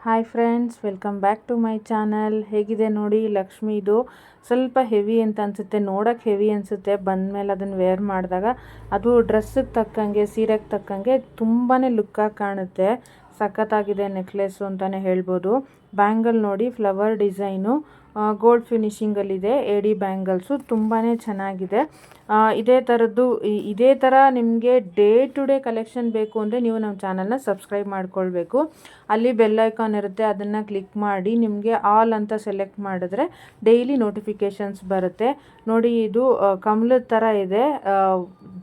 Hi friends, welcome back to my channel. ಹೇಗಿದೆ ನೋಡಿ ಲಕ್ಷ್ಮಿದು. ಸ್ವಲ್ಪ ಹೆವಿ ಅಂತ ಅನಿಸುತ್ತೆ, ನೋಡೋಕ್ಕೆ ಹೆವಿ ಅನಿಸುತ್ತೆ. ಬಂದಮೇಲೆ ಅದನ್ನು ವೇರ್ ಮಾಡಿದಾಗ ಅದು ಡ್ರೆಸ್ಸಿಗೆ ತಕ್ಕಂಗೆ, ಸೀರೆಗೆ ತಕ್ಕಂಗೆ ತುಂಬಾ ಲುಕ್ಕಾಗಿ ಕಾಣುತ್ತೆ. ಸಖತ್ತಾಗಿದೆ ನೆಕ್ಲೆಸ್ಸು ಅಂತಲೇ ಹೇಳ್ಬೋದು. ಬ್ಯಾಂಗಲ್ ನೋಡಿ, ಫ್ಲವರ್ ಡಿಸೈನು, ಗೋಲ್ಡ್ ಫಿನಿಷಿಂಗಲ್ಲಿದೆ. ಎಡಿ ಬ್ಯಾಂಗಲ್ಸು ತುಂಬಾ ಚೆನ್ನಾಗಿದೆ. ಇದೇ ಥರ ನಿಮಗೆ ಡೇ ಟು ಡೇ ಕಲೆಕ್ಷನ್ ಬೇಕು ಅಂದರೆ ನೀವು ನಮ್ಮ ಚಾನಲ್ನ ಸಬ್ಸ್ಕ್ರೈಬ್ ಮಾಡ್ಕೊಳ್ಬೇಕು. ಅಲ್ಲಿ ಬೆಲ್ ಐಕಾನ್ ಇರುತ್ತೆ, ಅದನ್ನು ಕ್ಲಿಕ್ ಮಾಡಿ ನಿಮಗೆ ಆಲ್ ಅಂತ ಸೆಲೆಕ್ಟ್ ಮಾಡಿದ್ರೆ ಡೈಲಿ ನೋಟಿಫಿಕೇಷನ್ಸ್ ಬರುತ್ತೆ. ನೋಡಿ, ಇದು ಕಮಲದ ಥರ ಇದೆ,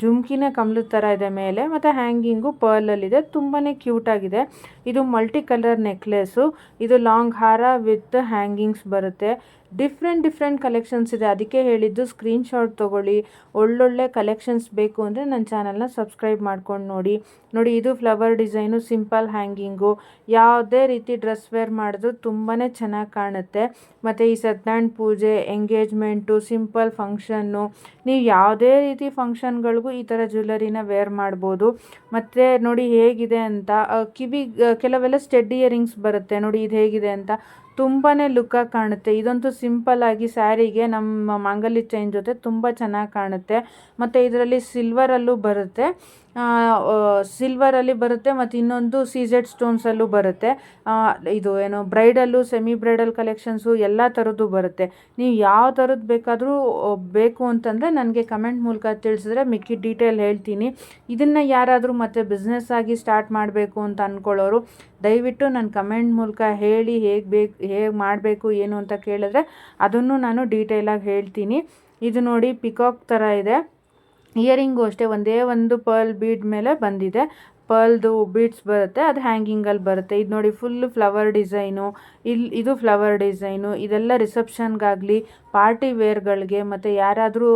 ಜುಮ್ಕಿನೇ ಕಮಲದ ಥರ ಇದೆ ಮೇಲೆ, ಮತ್ತು ಹ್ಯಾಂಗಿಂಗು ಪರ್ಲಲ್ಲಿದೆ. ತುಂಬಾ ಕ್ಯೂಟಾಗಿದೆ. ಇದು ಮಲ್ಟಿ ಕಲರ್ ನೆಕ್ಲೆಸ್ಸು. ಇದು ಲಾಂಗ್ ಹಾರ ವಿತ್ ಹ್ಯಾಂಗಿಂಗ್ಸ್ ಬರುತ್ತೆ. ಡಿಫ್ರೆಂಟ್ ಕಲೆಕ್ಷನ್ಸ್ ಇದೆ. ಅದಕ್ಕೆ ಹೇಳಿದ್ದು ಸ್ಕ್ರೀನ್ಶಾಟ್ ತೊಗೊಳ್ಳಿ. ಒಳ್ಳೊಳ್ಳೆ ಕಲೆಕ್ಷನ್ಸ್ ಬೇಕು ಅಂದರೆ ನನ್ನ ಚಾನಲ್ನ ಸಬ್ಸ್ಕ್ರೈಬ್ ಮಾಡ್ಕೊಂಡು ನೋಡಿ. ಇದು ಫ್ಲವರ್ ಡಿಸೈನು, ಸಿಂಪಲ್ ಹ್ಯಾಂಗಿಂಗು. ಯಾವುದೇ ರೀತಿ ಡ್ರೆಸ್ ವೇರ್ ಮಾಡಿದ್ರು ತುಂಬಾ ಚೆನ್ನಾಗಿ ಕಾಣುತ್ತೆ. ಮತ್ತು ಈ ಸತ್ಯನಾರಾಯಣ ಪೂಜೆ, ಎಂಗೇಜ್ಮೆಂಟು, ಸಿಂಪಲ್ ಫಂಕ್ಷನ್ನು, ನೀವು ಯಾವುದೇ ರೀತಿ ಫಂಕ್ಷನ್ಗಳಿಗೂ ಈ ಥರ ಜ್ಯುವೆಲರಿನ ವೇರ್ ಮಾಡ್ಬೋದು. ಮತ್ತು ನೋಡಿ ಹೇಗಿದೆ ಅಂತ, ಕೆಲವೆಲ್ಲ ಸ್ಟೆಡ್ ಇಯರಿಂಗ್ಸ್ ಬರುತ್ತೆ. ನೋಡಿ ಇದು ಹೇಗಿದೆ ಅಂತ, ತುಂಬಾ ಲುಕ್ಕಾಗಿ ಕಾಣುತ್ತೆ. ಇದಂತೂ ಸಿಂಪಲ್ಲಾಗಿ ಸ್ಯಾರಿಗೆ ನಮ್ಮ ಮಾಂಗಲ್ಯ ಚೈನ್ ಜೊತೆ ತುಂಬ ಚೆನ್ನಾಗಿ ಕಾಣುತ್ತೆ. ಮತ್ತು ಇದರಲ್ಲಿ ಸಿಲ್ವರಲ್ಲಿ ಬರುತ್ತೆ ಮತ್ತು ಇನ್ನೊಂದು ಸೀಜೆಡ್ ಸ್ಟೋನ್ಸಲ್ಲೂ ಬರುತ್ತೆ. ಇದು ಏನು ಬ್ರೈಡಲ್ಲು, ಸೆಮಿ ಬ್ರೈಡಲ್ ಕಲೆಕ್ಷನ್ಸು ಎಲ್ಲ ಥರದ್ದು ಬರುತ್ತೆ. ನೀವು ಯಾವ ಥರದ್ದು ಬೇಕು ಅಂತಂದರೆ ನನಗೆ ಕಮೆಂಟ್ ಮೂಲಕ ತಿಳಿಸಿದ್ರೆ ಮಿಕ್ಕಿ ಡೀಟೇಲ್ ಹೇಳ್ತೀನಿ. ಇದನ್ನು ಯಾರಾದರೂ ಮತ್ತೆ ಬಿಸ್ನೆಸ್ ಆಗಿ ಸ್ಟಾರ್ಟ್ ಮಾಡಬೇಕು ಅಂತ ಅಂದ್ಕೊಳ್ಳೋರು ದಯವಿಟ್ಟು ನನ್ನ ಕಮೆಂಟ್ ಮೂಲಕ ಹೇಳಿ, ಹೇಗೆ ಮಾಡಬೇಕು ಏನು ಅಂತ ಕೇಳಿದ್ರೆ ಅದನ್ನು ನಾನು ಡೀಟೇಲಾಗಿ ಹೇಳ್ತೀನಿ. ಇದು ನೋಡಿ ಪಿಕಾಕ್ ಥರ ಇದೆ. ಇಯರಿಂಗು ಅಷ್ಟೇ, ಒಂದೇ ಒಂದು ಪರ್ಲ್ ಬೀಡ್ ಮೇಲೆ ಬಂದಿದೆ. ಪರ್ಲ್ದು ಬೀಡ್ಸ್ ಬರುತ್ತೆ, ಅದು ಹ್ಯಾಂಗಿಂಗಲ್ಲಿ ಬರುತ್ತೆ. ಇದು ನೋಡಿ ಫುಲ್ಲು ಫ್ಲವರ್ ಡಿಸೈನು. ಇದು ಫ್ಲವರ್ ಡಿಸೈನು. ಇದೆಲ್ಲ ರಿಸೆಪ್ಷನ್ಗಾಗಲಿ, ಪಾರ್ಟಿ ವೇರ್ಗಳಿಗೆ, ಮತ್ತು ಯಾರಾದರೂ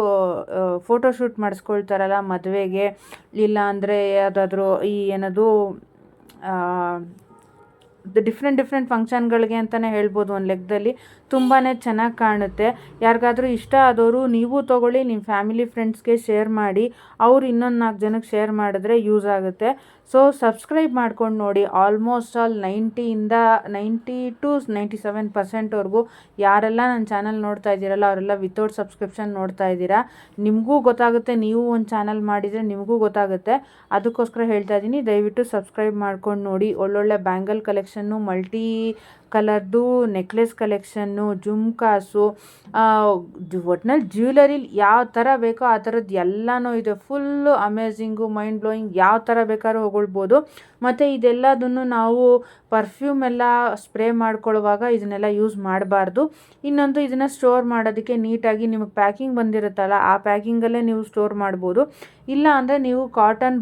ಫೋಟೋಶೂಟ್ ಮಾಡಿಸ್ಕೊಳ್ತಾರಲ್ಲ ಮದುವೆಗೆ, ಇಲ್ಲ ಅಂದರೆ ಯಾವುದಾದ್ರೂ ಡಿಫ್ರೆಂಟ್ ಫಂಕ್ಷನ್ಗಳಿಗೆ ಅಂತಲೇ ಹೇಳ್ಬೋದು. ಒಂದು ಲೆಕ್ಕದಲ್ಲಿ ತುಂಬಾ ಚೆನ್ನಾಗಿ ಕಾಣುತ್ತೆ. ಯಾರಿಗಾದರೂ ಇಷ್ಟ ಆದವರು ನೀವು ತೊಗೊಳ್ಳಿ, ನಿಮ್ಮ ಫ್ಯಾಮಿಲಿ ಫ್ರೆಂಡ್ಸ್ಗೆ ಶೇರ್ ಮಾಡಿ. ಅವ್ರು ಇನ್ನೊಂದು 4 ಜನಕ್ಕೆ ಶೇರ್ ಮಾಡಿದ್ರೆ ಯೂಸ್ ಆಗುತ್ತೆ. ಸೊ ಸಬ್ಸ್ಕ್ರೈಬ್ ಮಾಡ್ಕೊಂಡು ನೋಡಿ. ಆಲ್ಮೋಸ್ಟ್ ಆಲ್ 90 to 97% ಯಾರೆಲ್ಲ ನನ್ನ ಚಾನಲ್ ನೋಡ್ತಾ ಇದ್ದೀರಲ್ಲ ಅವರೆಲ್ಲ ವಿತೌಟ್ ಸಬ್ಸ್ಕ್ರಿಪ್ಷನ್ ನೋಡ್ತಾ ಇದ್ದೀರಾ. ನಿಮಗೂ ಗೊತ್ತಾಗುತ್ತೆ, ನೀವು ಒಂದು ಚಾನಲ್ ಮಾಡಿದರೆ ನಿಮಗೂ ಗೊತ್ತಾಗುತ್ತೆ. ಅದಕ್ಕೋಸ್ಕರ ಹೇಳ್ತಾ ಇದ್ದೀನಿ, ದಯವಿಟ್ಟು ಸಬ್ಸ್ಕ್ರೈಬ್ ಮಾಡ್ಕೊಂಡು ನೋಡಿ. ಒಳ್ಳೊಳ್ಳೆ ಬ್ಯಾಂಗಲ್ ಕಲೆಕ್ಷನ್ನು, ಮಲ್ಟಿ ಕಲರ್ದು ನೆಕ್ಲೆಸ್ ಕಲೆಕ್ಷನ್ನು, ಜುಮ್ಕಾಸು, ಒಟ್ನಲ್ಲಿ ಜ್ಯುವೆಲರಿಲಿ ಯಾವ ಥರ ಬೇಕೋ ಆ ಥರದ್ದು ಎಲ್ಲನೂ ಇದೆ. ಫುಲ್ಲು ಅಮೇಝಿಂಗು, ಮೈಂಡ್ ಬ್ಲೋಯಿಂಗ್, ಯಾವ ಥರ ಬೇಕಾದ್ರೂ ಹೊಗಳ್ಬೋದು. ಮತ್ತು ಇದೆಲ್ಲದನ್ನು ನಾವು ಪರ್ಫ್ಯೂಮ್ ಎಲ್ಲ ಸ್ಪ್ರೇ ಮಾಡ್ಕೊಳ್ಳುವಾಗ ಇದನ್ನೆಲ್ಲ ಯೂಸ್ ಮಾಡಬಾರ್ದು. ಇನ್ನೊಂದು, ಇದನ್ನು ಸ್ಟೋರ್ ಮಾಡೋದಕ್ಕೆ ನೀಟಾಗಿ ನಿಮಗೆ ಪ್ಯಾಕಿಂಗ್ ಬಂದಿರುತ್ತಲ್ಲ ಆ ಪ್ಯಾಕಿಂಗಲ್ಲೇ ನೀವು ಸ್ಟೋರ್ ಮಾಡ್ಬೋದು. ಇಲ್ಲ ಅಂದರೆ ನೀವು ಕಾಟನ್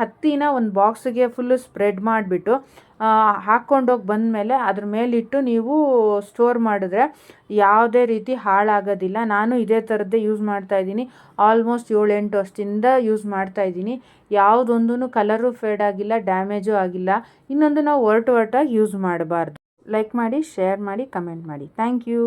ಹತ್ತಿನ ಒಂದು ಬಾಕ್ಸಿಗೆ ಫುಲ್ಲು ಸ್ಪ್ರೆಡ್ ಮಾಡಿಬಿಟ್ಟು ಹಾಕ್ಕೊಂಡೋಗಿ ಬಂದಮೇಲೆ ಅದ್ರ ಮೇಲಿಟ್ಟು ನೀವು ಸ್ಟೋರ್ ಮಾಡಿದ್ರೆ ಯಾವುದೇ ರೀತಿ ಹಾಳಾಗೋದಿಲ್ಲ. ನಾನು ಇದೇ ಥರದ್ದೇ ಯೂಸ್ ಮಾಡ್ತಾಯಿದ್ದೀನಿ. ಆಲ್ಮೋಸ್ಟ್ 7-8 ವರ್ಷದಿಂದ ಯೂಸ್ ಮಾಡ್ತಾಯಿದ್ದೀನಿ. ಯಾವುದೊಂದೂ ಕಲರು ಫೇಡ್ ಆಗಿಲ್ಲ, ಡ್ಯಾಮೇಜು ಆಗಿಲ್ಲ. ಇನ್ನೊಂದು, ನಾವು ಒರಟಾಗಿ ಯೂಸ್ ಮಾಡಬಾರ್ದು. ಲೈಕ್ ಮಾಡಿ, ಶೇರ್ ಮಾಡಿ, ಕಮೆಂಟ್ ಮಾಡಿ. Thank you.